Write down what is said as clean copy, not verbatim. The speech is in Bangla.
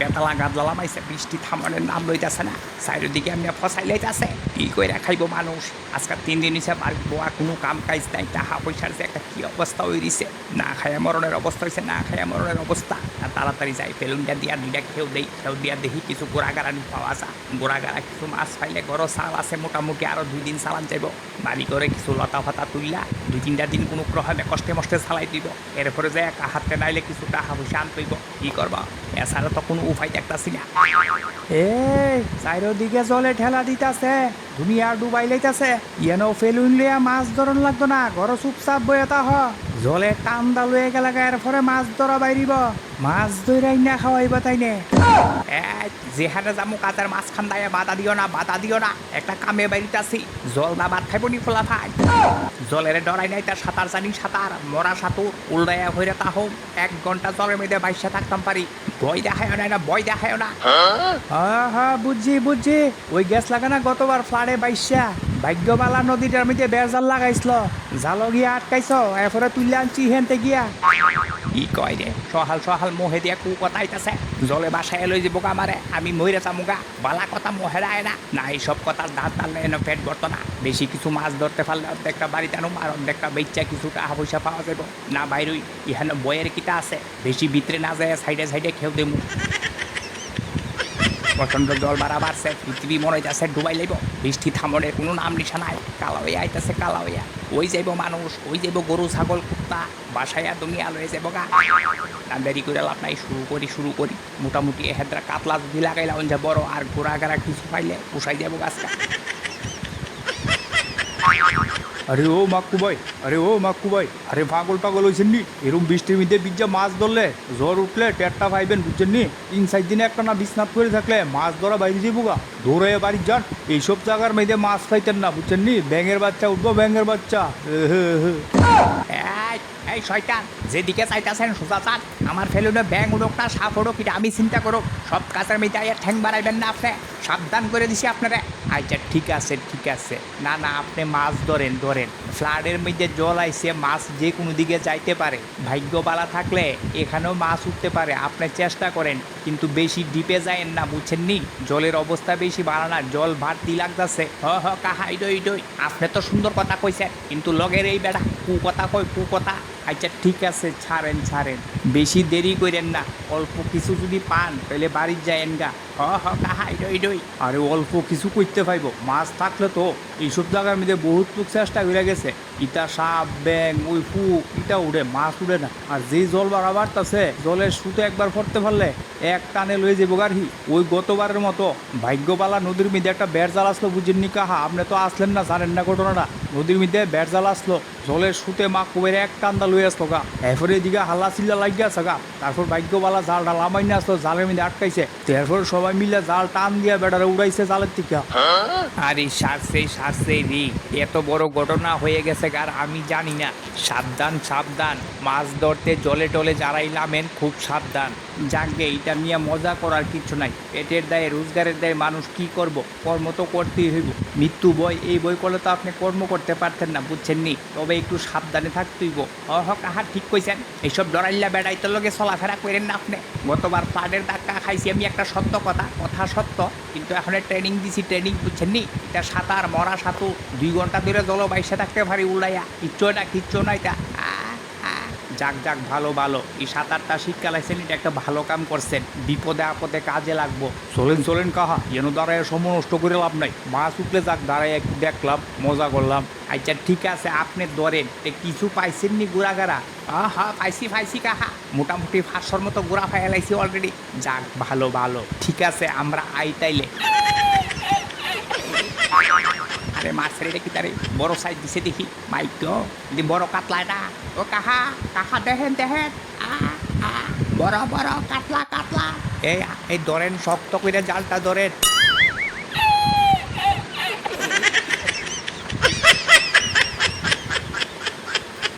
বেতালা গাদলা মাইছে বৃষ্টি থামানোর নাম লইতেছে না চারিদিকে এমনি ফসাই লইতেছে কি করে খাইব মানুষ আজকাল 3 দিন হিসেবে বাড়ি বোয়া কোনো কাম কাজ নাই টাকা পয়সার যে একটা কি অবস্থা হয়েছে না খায়া মরণের অবস্থা হয়েছে না খায়া মরণের অবস্থা আর তাড়াতাড়ি যাই ফেলুনটা দিয়া দুইটা খেউ দিয়া দেখি কিছু গোড়াগাড়া পাওয়া যায় গোড়াগাড়া কিছু মাছ পাইলে ঘর চাল আছে মোটামুটি আরো 2 দিন চালান যাইব বাড়ি করে কিছু লতা ফাতা তুললা 2-3টা দিন কোনো ক্রমে কষ্টে মষ্টে চালাই দিব এরপরে যে একা হাতে নাইলে কিছু টাকা পয়সা আনতইব কি করবা এছাড়া তো কোনো উপায় দেখতাছি না এই চারিদিকে জলে ঠেলা দিতাছে দুনিয়া ডুবাই লাইতাছে ইয়ানো ফেলুন লিয়া মাছ ধরন লাগতো না ঘর চুপচাপ বইতা হ জলে টান্দা লয়ে গেলে এরপরে মাছ ধরা বাইরিব মাছ ধরাই না খাওয়াইব তাইনে যেখানে যাবো কাজের মাছ খান্দায় বাধা দিও না একটা কামে বাড়িতেছি জল না ভাত খাইব নি ফোলা ভাই জলের ডরাই নাই তার সাঁতার জানি সাঁতার মরা সাঁতুর উল্ডাইয়া হইরে তা হোক 1 ঘন্টা জলের মধ্যে বাইসা থাকতাম পারি বই দেখায় না বই দেখায় না হ্যাঁ বুঝছি ওই গ্যাস লাগানা গতবার ফ্লাডে বাইসা ভাগ্যবালা নদীটার মধ্যে বেড়জাল লাগাইছিল জাল গিয়া আটকাইছ এরপরে তুলে আনছি হেনতে গিয়া কি কয় রে সহাল মোহে দিয়া কু কথা আইতাছে জলে বাসায় লই যাবো আমারে আমি মইরে চামুগা বালা কথা মোহেরা আয় না এইসব কথার দাঁত টানলে এনে পেট ভরতো না বেশি কিছু মাছ ধরতে পারলে অর্ধেকটা বাড়িতে আনুম আর অর্ধেকটা বেচা কিছু টাকা পয়সা পাওয়া যাবো না বাইরই ইহানে বইয়ের কিটা আছে বেশি ভিতরে না যায় সাইডে খেউ দেবো প্রচন্ড জল বাড়া বাড়ছে পৃথিবী মনে যাচ্ছে ডুবাই লাইব বৃষ্টি থামনের কোনো নাম নিশা নাই কালা হইয়া আইতাছে কালা হইয়া ওই যাইব মানুষ ওই যাইব গরু ছাগল কুত্তা বাসায় দুনিয়া লয়ে যাবো গা না দেরি করে লাভ নাই শুরু করি মোটামুটি হেদ্রা কাতলা যদি লাগাইলা যা বড় আর ঘোড়া গাড়া কিছু পাইলে পোষাই যাবো গাছটা আরে ও মাক্কু ভাই আরে পাগল হয়েছেন নি এরকম বৃষ্টির মধ্যে বিজ্জা মাছ ধরলে জ্বর উঠলে পেটটা পাইবেন বুঝছেন নি 3-4 দিনে একটা না বিছনাথ করে থাকলে মাছ ধরা বাইরে যাবো গা দৌড়ে বাড়ি যান এইসব জায়গার মধ্যে মাছ খাইতেন না বুঝছেন নি ব্যাঙের বাচ্চা উঠবো ব্যাঙের বাচ্চা এই শয়তান যেদিকে চাইতেছেন সোজা চান আমার ফেলুনে ব্যাং উড়োক না সাপ উড়োক এটা আমি চিন্তা করো সব কাজের মেয়েটা ঠ্যাং বাড়াইবেন না আপনি সাবধান করে দিছি আপনারা আচ্ছা ঠিক আছে না আপনি মাছ ধরেন ফ্লাডের মধ্যে জল আইসে মাছ যে কোনো দিকে যাইতে পারে ভাগ্যবালা থাকলে এখানেও মাছ উঠতে পারে আপনি চেষ্টা করেন কিন্তু বেশি ডিপে যায়েন না বুঝছেন নি জলের অবস্থা বেশি বাড়ানা জল বাড়তি লাগতেছে কাহা ইডই আপনি তো সুন্দর কথা কইছেন কিন্তু লগের এই বেড়া কু কথা আচ্ছা ঠিক আছে ছাড়েন বেশি দেরি করেন না অল্প কিছু যদি পান তাহলে বাড়ির যায়েন গা কাহা ইডই আরে অল্প কিছু করতে পাইব মাছ থাকলে তো এইসব জায়গার মধ্যে বহুত লোক চেষ্টা করে গেছে ইটা সাপ ব্যাং ওই ফুক ইটা উড়ে মাছ উড়ে না আর যেই জল বাড়া বাড়তেছে জলের সুতো একবার পড়তে পারলে এক টানে লয়ে যাবো গাড়ি ওই গতবারের মতো ভাগ্যবালা নদীর মধ্যে একটা বেড় জাল আসলো বুঝেননি কাহা আপনি তো আসলেন না জানেন না ঘটনাটা নদীর মধ্যে বেড় জাল আসলো জলের সুতে মা কুবের এক টান্দা লয়ে আসলো গা এরপরে এদিকে হাল্লা চিল্লা লাগিয়ে আছে গা তারপর ভাগ্যবালা জালটা লামাই নিয়ে আসলো জালের মধ্যে আটকাইছে তারপর সবাই মিলে জাল টান দিয়ে বেড়ারে উড়াইছে জালের থেকে আরে সারছে রে এত বড় ঘটনা হয়ে গেছে আর আমি জানি না সাবধান মাছ ধরতে জলে টলে যারাই নামেন খুব সাবধান যাকে এটা নিয়ে মজা করার কিছু নাই পেটের দায়ে রোজগারের দায়ে মানুষ কি করব কর্ম তো করতেই হইব মৃত্যু বই এই বই করলে তো আপনি কর্ম করতে পারতেন না বুঝছেন নি তবে একটু সাবধানে থাকতেইব কাহা ঠিক কইছেন এইসব ডরাইল্লা বেড়াইতে লগে চলাফেরা করেন না আপনি গতবার ফ্লাডের ধাক্কা খাইছি আমি একটা সত্য কথা সত্য কিন্তু এখন ট্রেনিং দিছি বুঝছেন নি এটা সাঁতার মরা সাঁতুর 2 ঘন্টা ধরে জলবায়ুসে থাকতে পারি উড়াইয়া কিচ্ছু না এটা যাক ভালো এই সাঁতারটা শিক্ষা লাইছেন এটা একটা ভালো কাম করছেন বিপদে আপদে কাজে লাগবো চলেন কাহা যেন দাঁড়ায় সময় নষ্ট করে লাভ নাই মাছ উঠলে যাক দাঁড়ায় একটু দেখলাম মজা করলাম আচ্ছা ঠিক আছে আপনি ধরেন কিছু পাইছেন নি গুড়াগাড়া পাইছি কাহা মোটামুটি 500 মতো গুড়া ফাইলাইছি অলরেডি যাক ভালো ঠিক আছে আমরা তাইলে আরে মাছের এটা কি তারে বড় সাইজ দিছে দেখি মাইক বড় কাতলা এটা ও কাহা দেখেন বড় কাতলা এই ধরেন শক্ত করে জালটা ধরেন